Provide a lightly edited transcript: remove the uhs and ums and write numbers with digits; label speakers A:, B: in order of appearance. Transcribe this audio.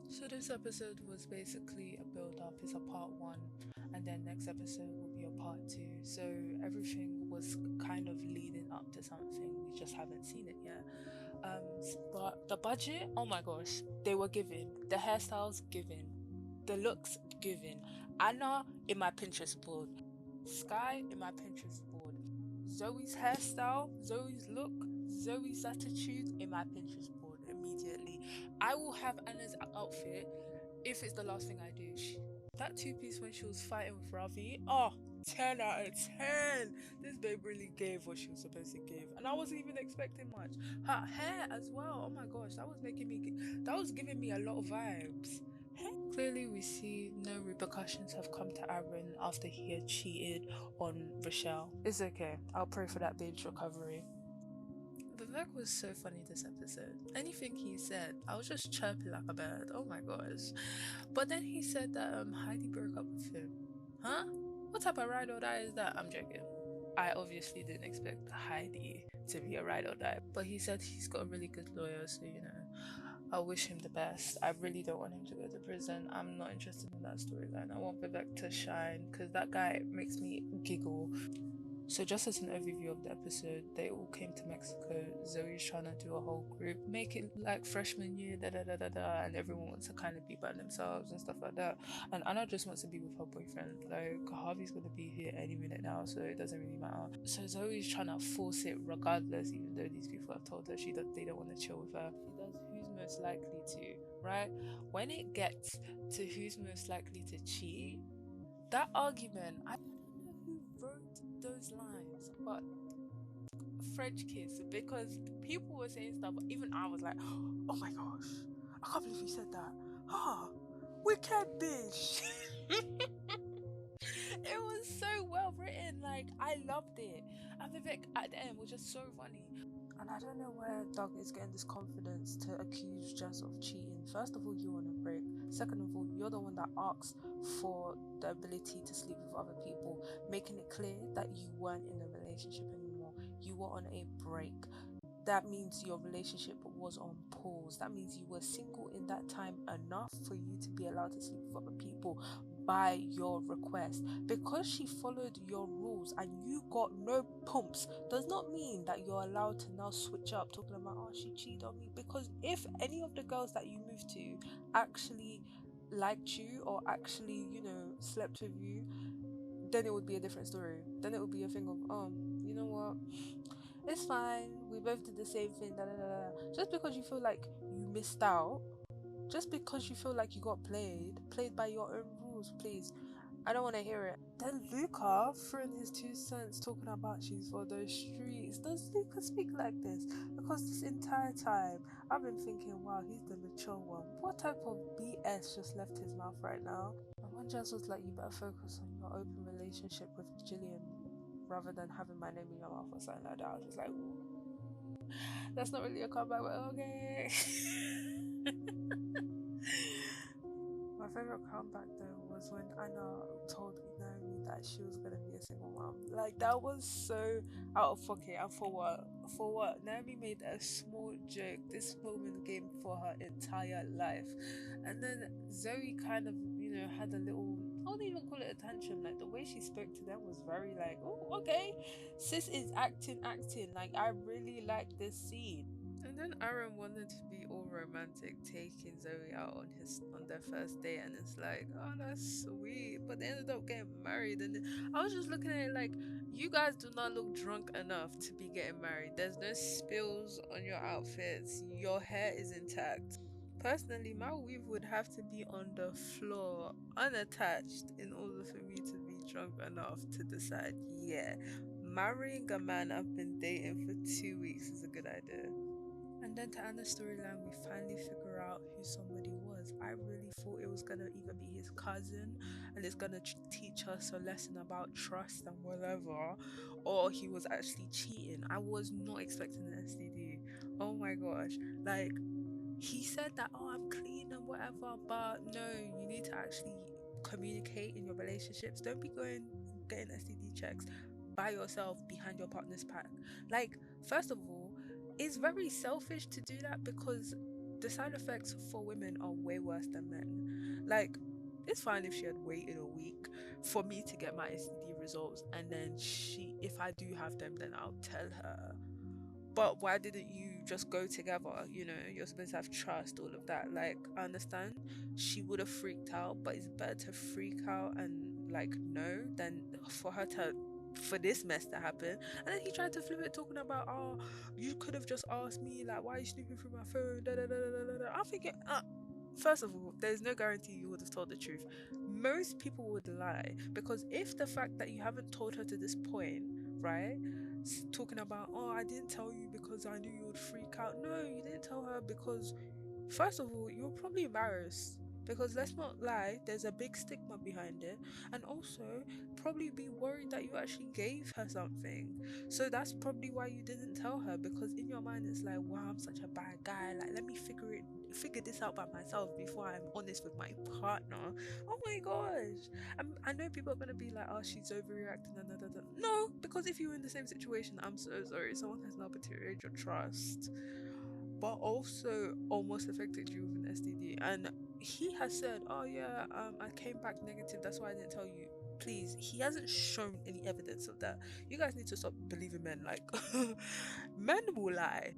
A: So this episode was basically a build up. It's a part one, and then next episode will be a part two. So everything was kind of leading up to something. We just haven't seen it yet. But the budget, oh my gosh, they were given. The hairstyles given, the looks given. Anna in my Pinterest board, Sky in my Pinterest board, Zoe's hairstyle, Zoe's look, Zoe's attitude in my Pinterest board immediately. I will have Anna's outfit if it's the last thing I do. That two piece when she was fighting with Ravi, oh, 10 out of 10. This babe really gave what she was supposed to give. And I wasn't even expecting much. Her hair as well. Oh my gosh, that was giving me a lot of vibes. Clearly, we see no repercussions have come to Aaron after he had cheated on Rochelle. It's okay. I'll pray for that babe's recovery. Vivek was so funny this episode. Anything he said, I was just chirping like a bird. Oh my gosh. But then he said that Heidi broke up with him. Huh? What type of ride or die is that? I'm joking. I obviously didn't expect Heidi to be a ride or die, but he said he's got a really good lawyer, so I wish him the best. I really don't want him to go to prison. I'm not interested in that storyline. I want Vivek to shine because that guy makes me giggle. So just as an overview of the episode, they all came to Mexico. Zoe's trying to do a whole group, make it like freshman year, da da da da da, and everyone wants to kind of be by themselves and stuff like that. And Anna just wants to be with her boyfriend. Like Harvey's gonna be here any minute now, so it doesn't really matter. So Zoe's trying to force it regardless, even though these people have told her they don't want to chill with her. She does who's most likely to, right? When it gets to who's most likely to cheat, that argument, I don't know who wrote those lines, but French kiss, because people were saying stuff, even I was like, oh my gosh, I can't believe you said that. Ah, wicked bitch. It was so well written, like I loved it. And Vivek at the end was just so funny. And I don't know where Doug is getting this confidence to accuse Jess of cheating. First of all, you want a break. Second of all, you're the one that asked for the ability to sleep with other people, making it clear that you weren't in a relationship anymore. You were on a break. That means your relationship was on pause. That means you were single in that time enough for you to be allowed to sleep with other people by your request. Because she followed your rules and you got no pumps, does not mean that you're allowed to now switch up talking about, oh, she cheated on me. Because if any of the girls that you moved to actually liked you or actually, slept with you, then it would be a different story. Then it would be a thing of, oh, you know what? It's fine. We both did the same thing. Da, da, da, da. Just because you feel like you missed out, just because you feel like you got played by your own rules, please. I don't want to hear it. Then Luca threw in his 2 cents talking about she's for those streets. Does Luca speak like this? Because this entire time I've been thinking, wow, he's the mature one. What type of BS just left his mouth right now? And one just was like, you better focus on your open relationship with Gillian rather than having my name in your mouth or something like that. I was just like, ooh, that's not really a comeback, but okay. My favorite comeback though was when Anna told Naomi that she was gonna be a single mom. Like that was so out of pocket. And for what? For what? Naomi made a small joke. This woman game for her entire life, and then Zoe kind of had a little. I wouldn't even call it a tantrum. Like the way she spoke to them was very like, oh, okay, sis is acting. Like I really like this scene. And then Aaron wanted to be all romantic, taking Zoe out on their first date, and it's like, oh, that's sweet. But they ended up getting married, and I was just looking at it like, you guys do not look drunk enough to be getting married. There's no spills on your outfits. Your hair is intact. Personally, my weave would have to be on the floor, unattached, in order for me to be drunk enough to decide, yeah, marrying a man I've been dating for 2 weeks is a good idea. And then to end the storyline, we finally figure out who somebody was. I really thought it was gonna either be his cousin and it's gonna teach us a lesson about trust and whatever, or he was actually cheating. I was not expecting an STD. Oh my gosh. Like, he said that, oh, I'm clean and whatever, but no, you need to actually communicate in your relationships. Don't be getting STD checks by yourself behind your partner's back. Like, first of all, it's very selfish to do that because the side effects for women are way worse than men. Like, it's fine if she had waited a week for me to get my STD results, and then if I do have them, then I'll tell her. But why didn't you just go together? You know, you're supposed to have trust, all of that. Like, I understand she would have freaked out, but it's better to freak out and like know than for her to for this mess to happen. And then he tried to flip it, talking about, oh, you could have just asked me, like, why are you snooping through my phone? Da, da, da, da, da, da. I'm thinking, first of all, there's no guarantee you would have told the truth. Most people would lie because if the fact that you haven't told her to this point, right? Talking about, oh, I didn't tell you because I knew you would freak out. No, you didn't tell her because, first of all, you're probably embarrassed. Because let's not lie, there's a big stigma behind it. And also, probably be worried that you actually gave her something. So that's probably why you didn't tell her. Because in your mind, it's like, wow, I'm such a bad guy. Like, let me figure this out by myself before I'm honest with my partner. Oh my gosh. I know people are gonna be like, oh, she's overreacting. And da, da, da. No, because if you were in the same situation, I'm so sorry. Someone has now betrayed your trust, but also almost affected you with an STD. And he has said, oh yeah, I came back negative. That's why I didn't tell you. Please, he hasn't shown any evidence of that. You guys need to stop believing men. Like, men will lie.